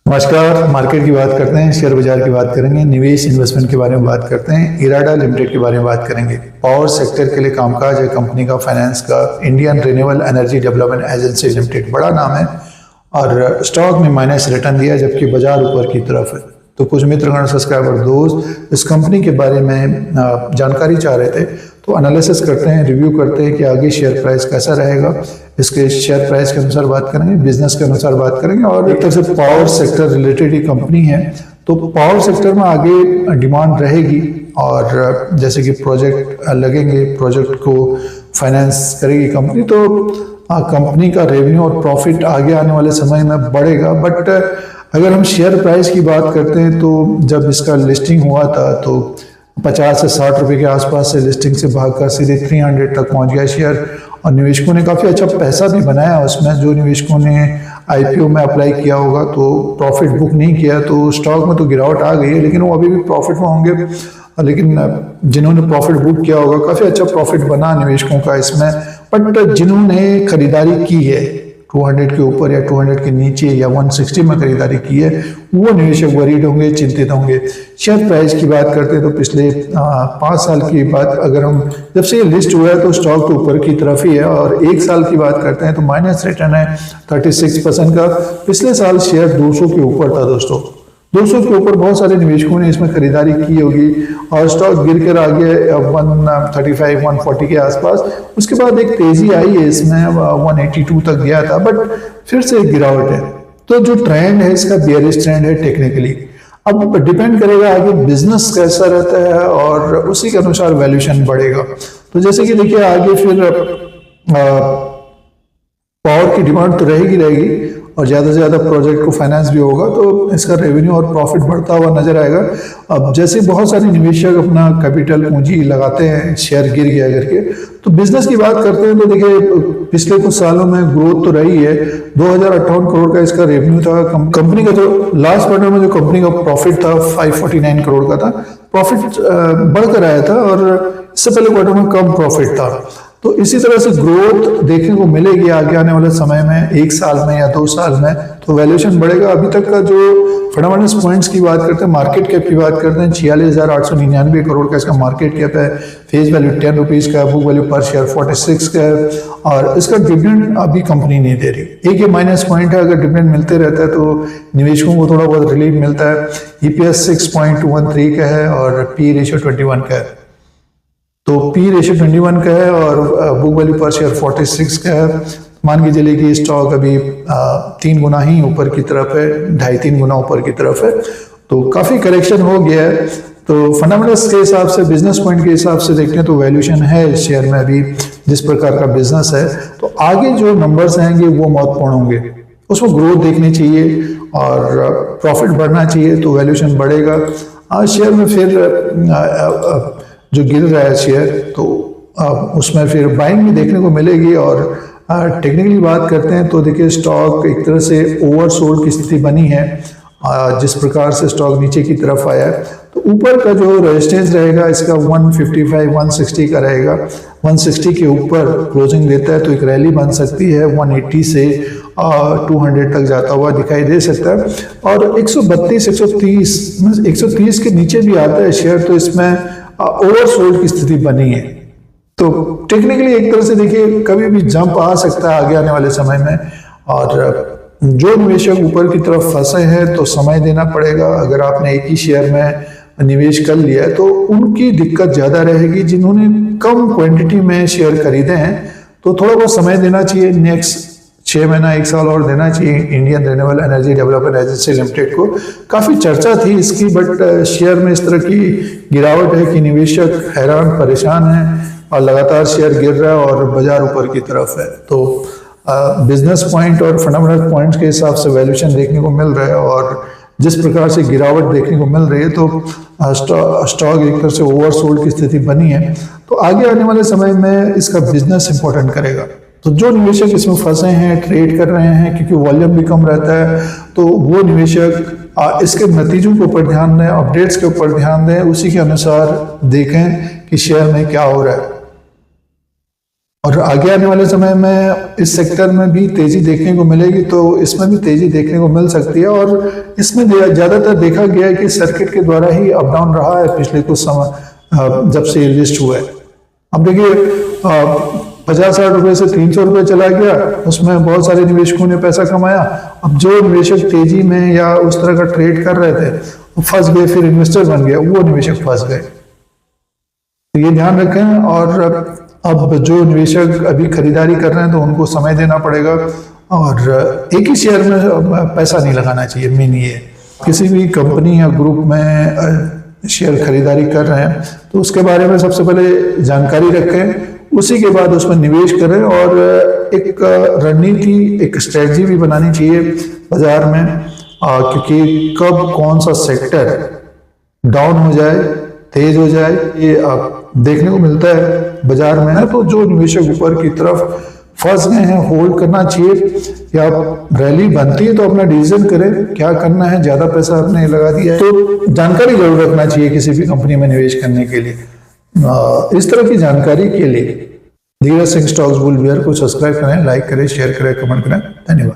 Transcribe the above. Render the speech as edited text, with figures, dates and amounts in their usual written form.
नमस्कार। मार्केट की बात करते हैं, शेयर बाजार की बात करेंगे, निवेश इन्वेस्टमेंट के बारे में बात करते हैं, इराडा लिमिटेड के बारे में बात करेंगे। पावर सेक्टर के लिए कामकाज है कंपनी का, फाइनेंस का। Indian renewable energy development agency limited बड़ा नाम है और स्टॉक में माइनस रिटर्न दिया जबकि बाजार ऊपर की तरफ है। तो कुछ मित्रगण, सब्सक्राइबर, दोस्त इस कंपनी के बारे में जानकारी चाह रहे थे, तो एनालिसिस करते हैं, रिव्यू करते हैं कि आगे शेयर प्राइस कैसा रहेगा। इसके शेयर प्राइस के अनुसार बात करेंगे, बिजनेस के अनुसार बात करेंगे और एक तरह से पावर सेक्टर रिलेटेड ही कंपनी है। तो पावर सेक्टर में आगे डिमांड रहेगी और जैसे कि प्रोजेक्ट लगेंगे, प्रोजेक्ट को फाइनेंस करेगी कंपनी, तो कंपनी का रेवेन्यू और प्रॉफिट आगे आने वाले समय में बढ़ेगा। बट अगर हम शेयर प्राइस की बात करते हैं तो जब इसका लिस्टिंग हुआ था तो 50 से 60 रुपए के आसपास से लिस्टिंग से भागकर सीधे 300 तक पहुंच गया शेयर और निवेशकों ने काफ़ी अच्छा पैसा भी बनाया उसमें। जो निवेशकों ने आईपीओ में अप्लाई किया होगा तो प्रॉफिट बुक नहीं किया तो स्टॉक में तो गिरावट आ गई है, लेकिन वो अभी भी प्रॉफिट में होंगे। लेकिन जिन्होंने प्रॉफिट बुक किया होगा काफ़ी अच्छा प्रॉफिट बना निवेशकों का इसमें। बट जिन्होंने खरीदारी की है 200 के ऊपर या 200 के नीचे या 160 में खरीदारी की है, वो निवेशक वरीड होंगे, चिंतित होंगे। शेयर प्राइस की बात करते हैं तो पिछले 5 साल की बात अगर हम जब से ये लिस्ट हुआ है तो स्टॉक तो ऊपर की तरफ ही है और 1 साल की बात करते हैं तो माइनस रिटर्न है 36% का। पिछले साल शेयर 200 के ऊपर था दोस्तों, 200 के ऊपर बहुत सारे निवेशकों ने इसमें खरीदारी की होगी और स्टॉक गिर कर आ गया 135 140 के आसपास। उसके बाद एक तेजी आई है इसमें, 182 तक गया था, बट फिर से एक गिरावट है। तो जो ट्रेंड है इसका बेयरिश ट्रेंड है टेक्निकली। अब डिपेंड करेगा आगे बिजनेस कैसा रहता है और उसी के अनुसार वैल्यूएशन बढ़ेगा। तो जैसे कि देखिए आगे फिर पावर की डिमांड तो रहेगी और ज़्यादा से ज़्यादा प्रोजेक्ट को फाइनेंस भी होगा तो इसका रेवेन्यू और प्रॉफिट बढ़ता हुआ नजर आएगा। अब जैसे बहुत सारे निवेशक अपना कैपिटल पूंजी लगाते हैं, शेयर गिर गया करके, तो बिजनेस की बात करते हैं तो देखिए पिछले कुछ सालों में ग्रोथ तो रही है। 2058 करोड़ का इसका रेवेन्यू था। कंपनी का जो लास्ट क्वार्टर में जो कंपनी का प्रॉफिट था 549 करोड़ का था। प्रॉफिट बढ़कर आया था और इससे पहले क्वार्टर में कम प्रॉफिट था। तो इसी तरह से ग्रोथ देखने को मिलेगी आगे आने वाले समय में, 1 साल में या 2 साल में, तो वैल्यूएशन बढ़ेगा। अभी तक का जो फंडामेंटल पॉइंट्स की बात करते हैं, मार्केट कैप की बात करते हैं, 46,899 करोड़ का इसका मार्केट कैप है। फेस वैल्यू 10 रुपीज का, बुक वैल्यू पर शेयर 46 का है और इसका डिविडेंड अभी कंपनी नहीं दे रही। एक ये माइनस पॉइंट है, अगर डिविडेंड मिलते रहता है तो निवेशकों को थोड़ा बहुत रिलीफ मिलता है। ईपीएस 6.13 का है और पी रेशियो 21 का है। तो पी रेशियो 21 का है और बुक वैल्यू पर शेयर 46 का है। मान के चलिए कि स्टॉक अभी 3 गुना ही ऊपर की तरफ है, 2.5-3 गुना ऊपर की तरफ है, तो काफी करेक्शन हो गया है। तो फंडामेंटल्स के हिसाब से, बिजनेस पॉइंट के हिसाब से देखते हैं तो वैल्यूएशन है इस शेयर में अभी जिस प्रकार का बिजनेस है। तो आगे जो नंबर्स आएंगे वो महत्वपूर्ण होंगे, उसमें ग्रोथ देखनी चाहिए और प्रॉफिट बढ़ना चाहिए तो वैल्यूएशन बढ़ेगा। आज शेयर में फिर जो गिर रहा है शेयर तो उसमें फिर बाइंग भी देखने को मिलेगी। और टेक्निकली बात करते हैं तो देखिए स्टॉक एक तरह से ओवरसोल्ड की स्थिति बनी है। जिस प्रकार से स्टॉक नीचे की तरफ आया है तो ऊपर का जो रेजिस्टेंस रहेगा इसका 155 160 का रहेगा। 160 के ऊपर क्लोजिंग देता है तो एक रैली बन सकती है, 180 से 200 तक जाता हुआ दिखाई दे सकता है। और 132 130 के नीचे भी आता है शेयर तो इसमें ओवरसोल्ड की स्थिति बनी है। तो टेक्निकली एक तरह से देखिए कभी भी जंप आ सकता है आगे आने वाले समय में। और जो निवेशक ऊपर की तरफ फंसे हैं तो समय देना पड़ेगा। अगर आपने एक ही शेयर में निवेश कर लिया है तो उनकी दिक्कत ज्यादा रहेगी। जिन्होंने कम क्वांटिटी में शेयर खरीदे हैं तो थोड़ा बहुत समय देना चाहिए, नेक्स्ट 6 महीना 1 साल और देना चाहिए Indian renewable energy development agency limited को। काफ़ी चर्चा थी इसकी, बट शेयर में इस तरह की गिरावट है कि निवेशक हैरान परेशान हैं और लगातार शेयर गिर रहा है और बाजार ऊपर की तरफ है। तो बिजनेस पॉइंट और फंडामेंटल पॉइंट्स के हिसाब से वैल्यूएशन देखने को मिल रहा है और जिस प्रकार से गिरावट देखने को मिल रही है तो स्टॉक एक तरह से ओवरसोल्ड की स्थिति बनी है। तो आगे आने वाले समय में इसका बिजनेस इंपॉर्टेंट करेगा। तो जो निवेशक इसमें फंसे हैं, ट्रेड कर रहे हैं, क्योंकि वॉल्यूम भी कम रहता है, तो वो निवेशक इसके नतीजों के ऊपर ध्यान दें, अपडेट्स के ऊपर ध्यान दें, उसी के अनुसार देखें कि शेयर में क्या हो रहा है। और आगे आने वाले समय में इस सेक्टर में भी तेजी देखने को मिलेगी, तो इसमें भी तेजी देखने को मिल सकती है। और इसमें ज्यादातर देखा गया है कि सर्किट के द्वारा ही अप डाउन रहा है पिछले कुछ समय जब से लिस्ट हुआ है। अब देखिए 50-60 रुपए से 300 रुपए चला गया, उसमें बहुत सारे निवेशकों ने पैसा कमाया। अब जो निवेशक तेजी में या उस तरह का ट्रेड कर रहे थे वो फंस गए, फिर इन्वेस्टर बन गया, वो निवेशक फंस गए। तो ये ध्यान रखें। और अब जो निवेशक अभी खरीदारी कर रहे हैं तो उनको समय देना पड़ेगा, और एक ही शेयर में पैसा नहीं लगाना चाहिए। मेन ये किसी भी कंपनी या ग्रुप में शेयर खरीदारी कर रहे हैं तो उसके बारे में सबसे पहले जानकारी रखें, उसी के बाद उसमें निवेश करें। और एक रणनीति, एक स्ट्रेटजी भी बनानी चाहिए बाजार में, क्योंकि कब कौन सा सेक्टर डाउन हो जाए, तेज हो जाए, ये आप देखने को मिलता है बाजार में ना। तो जो निवेशक ऊपर की तरफ फंस गए हैं, होल्ड करना चाहिए, या रैली बनती है तो अपना डिसीजन करें क्या करना है। ज्यादा पैसा आपने लगा दिया है तो जानकारी जरूर रखना चाहिए किसी भी कंपनी में निवेश करने के लिए। इस तरह की जानकारी के लिए Dheeraj Singh stocks bull beer को सब्सक्राइब करें, लाइक करें, शेयर करें, कमेंट करें। धन्यवाद।